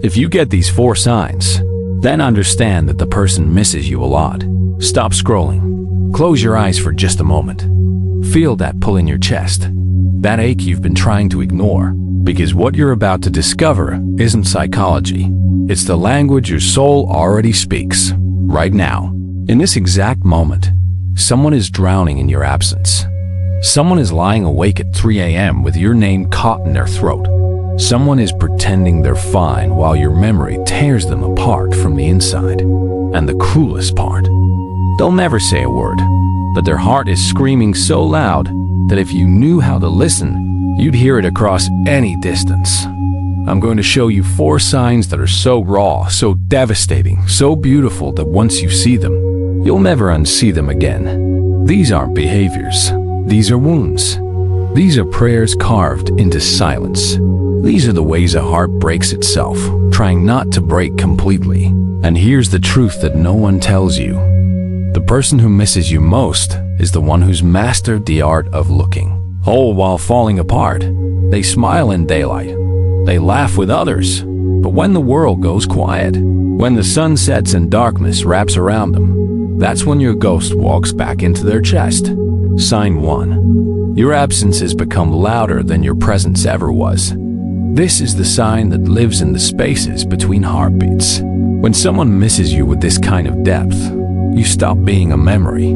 If you get these 4 signs, then understand that the person misses you a lot. Stop scrolling. Close your eyes for just a moment. Feel that pull in your chest, that ache you've been trying to ignore, because what you're about to discover isn't psychology. It's the language your soul already speaks. Right now, in this exact moment, someone is drowning in your absence. Someone is lying awake at 3 a.m. with your name caught in their throat. Someone is pretending they're fine while your memory tears them apart from the inside. And the cruelest part, they'll never say a word, but their heart is screaming so loud that if you knew how to listen, you'd hear it across any distance. I'm going to show you 4 signs that are so raw, so devastating, so beautiful that once you see them, you'll never unsee them again. These aren't behaviors. These are wounds. These are prayers carved into silence. These are the ways a heart breaks itself, trying not to break completely. And here's the truth that no one tells you. The person who misses you most is the one who's mastered the art of looking. Whole while falling apart. They smile in daylight. They laugh with others. But when the world goes quiet, when the sun sets and darkness wraps around them, that's when your ghost walks back into their chest. Sign 1. Your absence has become louder than your presence ever was. This is the sign that lives in the spaces between heartbeats. When someone misses you with this kind of depth, you stop being a memory.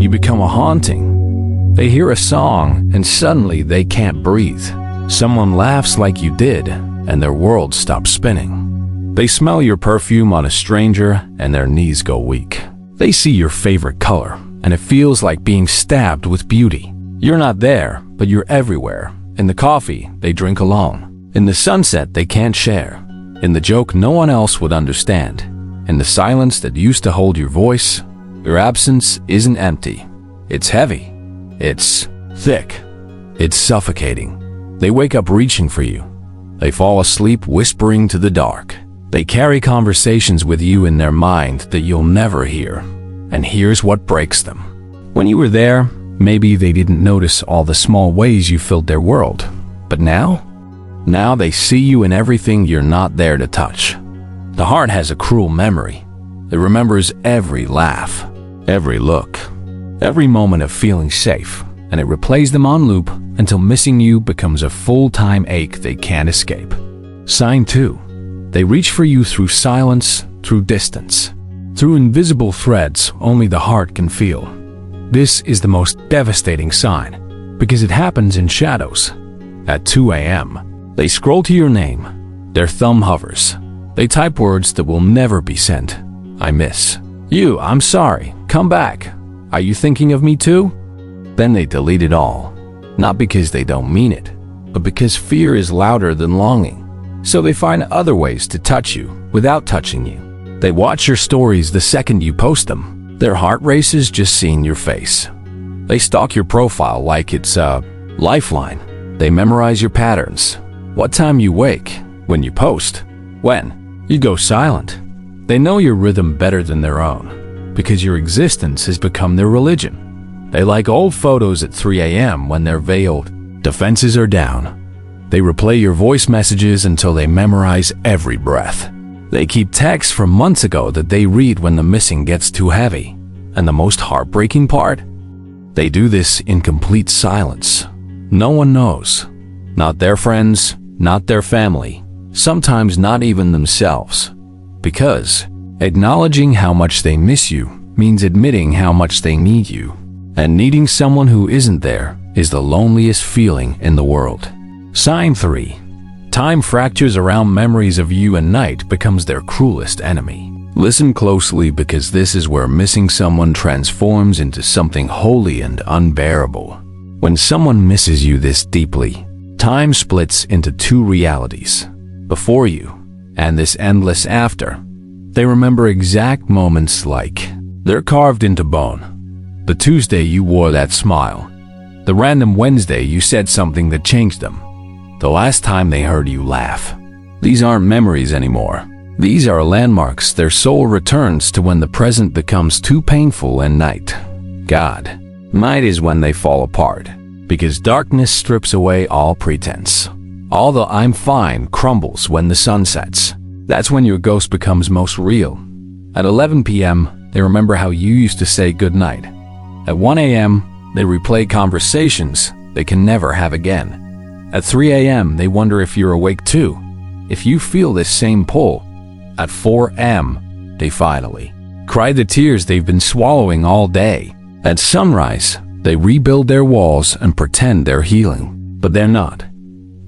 You become a haunting. They hear a song and suddenly they can't breathe. Someone laughs like you did and their world stops spinning. They smell your perfume on a stranger and their knees go weak. They see your favorite color and it feels like being stabbed with beauty. You're not there, but you're everywhere. In the coffee they drink alone. In the sunset they can't share. In the joke no one else would understand. In the silence that used to hold your voice, your absence isn't empty. It's heavy. It's thick. It's suffocating. They wake up reaching for you. They fall asleep whispering to the dark. They carry conversations with you in their mind that you'll never hear. And here's what breaks them. When you were there, maybe they didn't notice all the small ways you filled their world. But now they see you in everything you're not there to touch. The heart has a cruel memory. It remembers every laugh, every look, every moment of feeling safe, and it replays them on loop until missing you becomes a full-time ache they can't escape. Sign 2. They reach for you through silence, through distance, through invisible threads only the heart can feel. This is the most devastating sign because it happens in shadows. At 2 a.m., they scroll to your name. Their thumb hovers. They type words that will never be sent. I miss you. I'm sorry. Come back. Are you thinking of me too? Then they delete it all. Not because they don't mean it, but because fear is louder than longing. So they find other ways to touch you without touching you. They watch your stories the second you post them. Their heart races just seeing your face. They stalk your profile like it's a lifeline. They memorize your patterns. What time you wake, when you post, when you go silent. They know your rhythm better than their own because your existence has become their religion. They like old photos at 3 a.m. when they're veiled. Defenses are down. They replay your voice messages until they memorize every breath. They keep texts from months ago that they read when the missing gets too heavy. And the most heartbreaking part? They do this in complete silence. No one knows. Not their friends, not their family, sometimes not even themselves. Because acknowledging how much they miss you means admitting how much they need you. And needing someone who isn't there is the loneliest feeling in the world. Sign 3. Time fractures around memories of you and night becomes their cruelest enemy. Listen closely because this is where missing someone transforms into something holy and unbearable. When someone misses you this deeply, time splits into 2 realities, before you and this endless after. They remember exact moments like they're carved into bone. The Tuesday you wore that smile. The random Wednesday you said something that changed them. The last time they heard you laugh. These aren't memories anymore. These are landmarks their soul returns to when the present becomes too painful and night. Night is when they fall apart, because darkness strips away all pretense. All the I'm fine crumbles when the sun sets. That's when your ghost becomes most real. At 11 p.m., they remember how you used to say goodnight. At 1 a.m., they replay conversations they can never have again. At 3 a.m., they wonder if you're awake too, if you feel this same pull. At 4 a.m., they finally cry the tears they've been swallowing all day. At sunrise, they rebuild their walls and pretend they're healing, but they're not.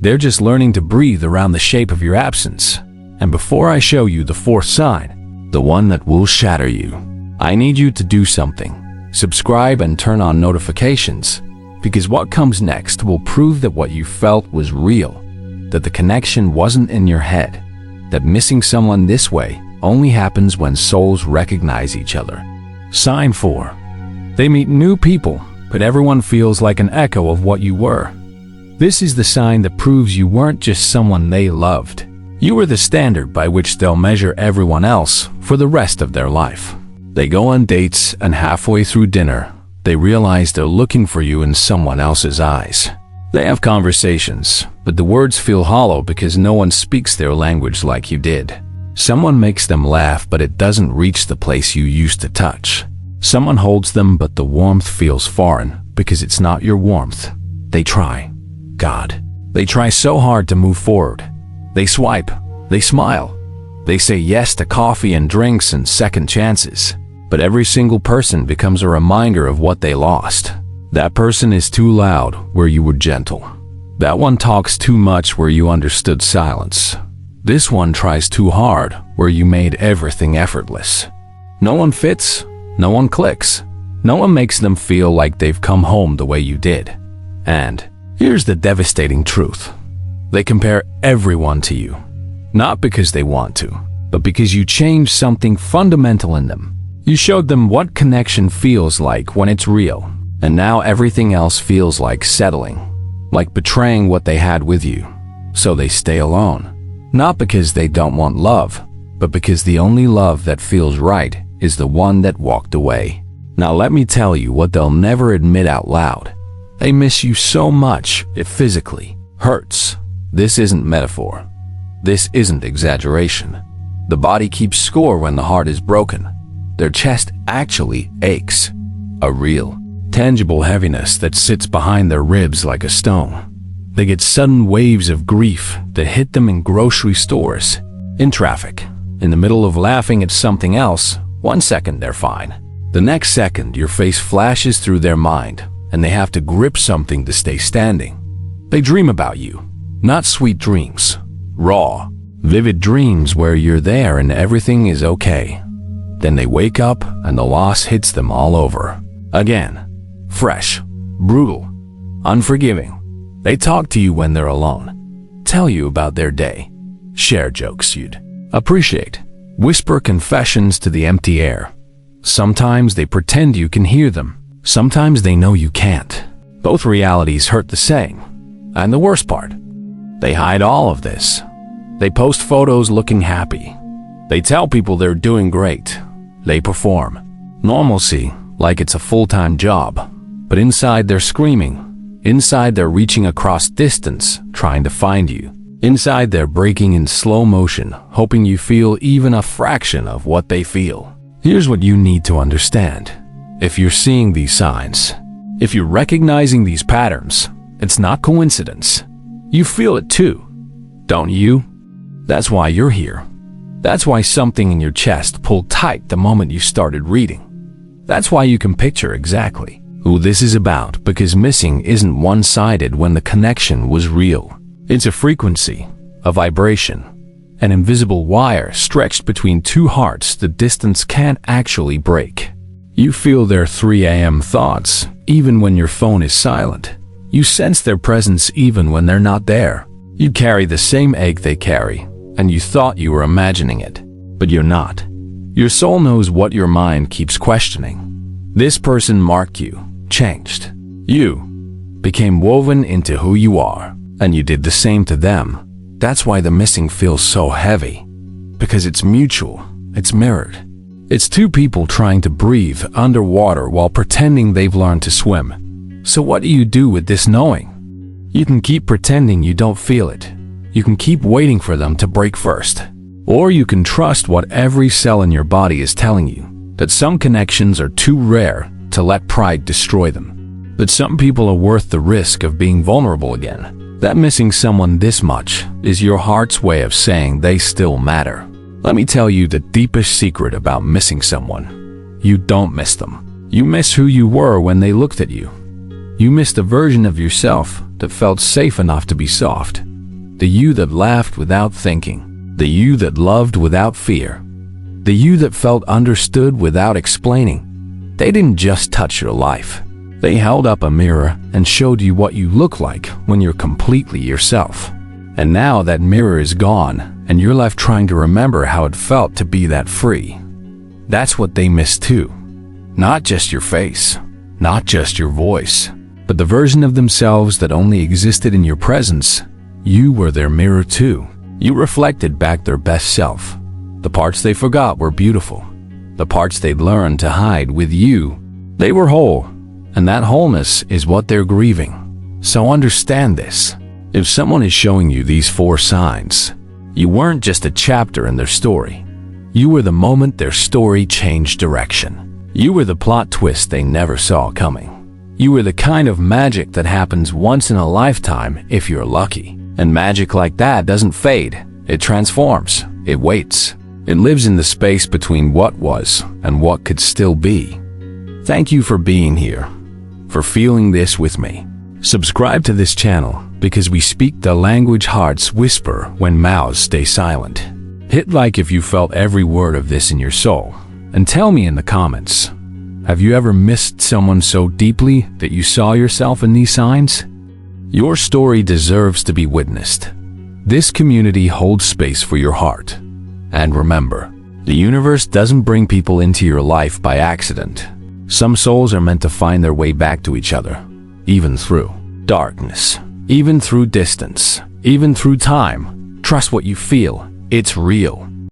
They're just learning to breathe around the shape of your absence. And before I show you the fourth sign, the one that will shatter you, I need you to do something. Subscribe and turn on notifications, because what comes next will prove that what you felt was real, that the connection wasn't in your head, that missing someone this way only happens when souls recognize each other. Sign 4. They meet new people, but everyone feels like an echo of what you were. This is the sign that proves you weren't just someone they loved. You were the standard by which they'll measure everyone else for the rest of their life. They go on dates, and halfway through dinner, they realize they're looking for you in someone else's eyes. They have conversations, but the words feel hollow because no one speaks their language like you did. Someone makes them laugh, but it doesn't reach the place you used to touch. Someone holds them, but the warmth feels foreign because it's not your warmth. They try. God. They try so hard to move forward. They swipe. They smile. They say yes to coffee and drinks and second chances. But every single person becomes a reminder of what they lost. That person is too loud where you were gentle. That one talks too much where you understood silence. This one tries too hard where you made everything effortless. No one fits. No one clicks. No one makes them feel like they've come home the way you did. And here's the devastating truth. They compare everyone to you. Not because they want to, but because you changed something fundamental in them. You showed them what connection feels like when it's real, and now everything else feels like settling, like betraying what they had with you. So they stay alone, not because they don't want love, but because the only love that feels right is the one that walked away. Now let me tell you what they'll never admit out loud. They miss you so much it physically hurts. This isn't metaphor. This isn't exaggeration. The body keeps score when the heart is broken. Their chest actually aches. A real, tangible heaviness that sits behind their ribs like a stone. They get sudden waves of grief that hit them in grocery stores, in traffic, in the middle of laughing at something else. 1 second they're fine. The next second your face flashes through their mind and they have to grip something to stay standing. They dream about you. Not sweet dreams. Raw, vivid dreams where you're there and everything is okay. Then they wake up and the loss hits them all over. Again. Fresh. Brutal. Unforgiving. They talk to you when they're alone. Tell you about their day. Share jokes you'd appreciate. Whisper confessions to the empty air. Sometimes they pretend you can hear them. Sometimes they know you can't. Both realities hurt the same. And the worst part, they hide all of this. They post photos looking happy. They tell people they're doing great. They perform normalcy like it's a full-time job. But inside they're screaming. Inside they're reaching across distance, trying to find you. Inside they're breaking in slow motion, hoping you feel even a fraction of what they feel. Here's what you need to understand. If you're seeing these signs, if you're recognizing these patterns, it's not coincidence. You feel it too, don't you? That's why you're here. That's why something in your chest pulled tight the moment you started reading. That's why you can picture exactly who this is about, because missing isn't one-sided when the connection was real. It's a frequency, a vibration, an invisible wire stretched between two hearts the distance can't actually break. You feel their 3 a.m. thoughts even when your phone is silent. You sense their presence even when they're not there. You carry the same ache they carry, and you thought you were imagining it, but you're not. Your soul knows what your mind keeps questioning. This person marked you, changed. You became woven into who you are, and you did the same to them. That's why the missing feels so heavy, because it's mutual, it's mirrored. It's two people trying to breathe underwater while pretending they've learned to swim. So what do you do with this knowing? You can keep pretending you don't feel it. You can keep waiting for them to break first. Or you can trust what every cell in your body is telling you, that some connections are too rare to let pride destroy them, that some people are worth the risk of being vulnerable again, that missing someone this much is your heart's way of saying they still matter. Let me tell you the deepest secret about missing someone. You don't miss them. You miss who you were when they looked at you. You miss the version of yourself that felt safe enough to be soft, the you that laughed without thinking, the you that loved without fear, the you that felt understood without explaining. They didn't just touch your life. They held up a mirror and showed you what you look like when you're completely yourself. And now that mirror is gone, and you're left trying to remember how it felt to be that free. That's what they miss too. Not just your face, not just your voice, but the version of themselves that only existed in your presence. You were their mirror too. You reflected back their best self. The parts they forgot were beautiful. The parts they'd learned to hide with you. They were whole, and that wholeness is what they're grieving. So understand this. If someone is showing you these 4 signs, you weren't just a chapter in their story. You were the moment their story changed direction. You were the plot twist they never saw coming. You were the kind of magic that happens once in a lifetime if you're lucky. And magic like that doesn't fade. It transforms. It waits. It lives in the space between what was and what could still be. Thank you for being here, for feeling this with me. Subscribe to this channel because we speak the language hearts whisper when mouths stay silent. Hit like if you felt every word of this in your soul, and tell me in the comments, have you ever missed someone so deeply that you saw yourself in these signs? Your story deserves to be witnessed. This community holds space for your heart. And remember, the universe doesn't bring people into your life by accident. Some souls are meant to find their way back to each other, even through darkness, even through distance, even through time. Trust what you feel. It's real.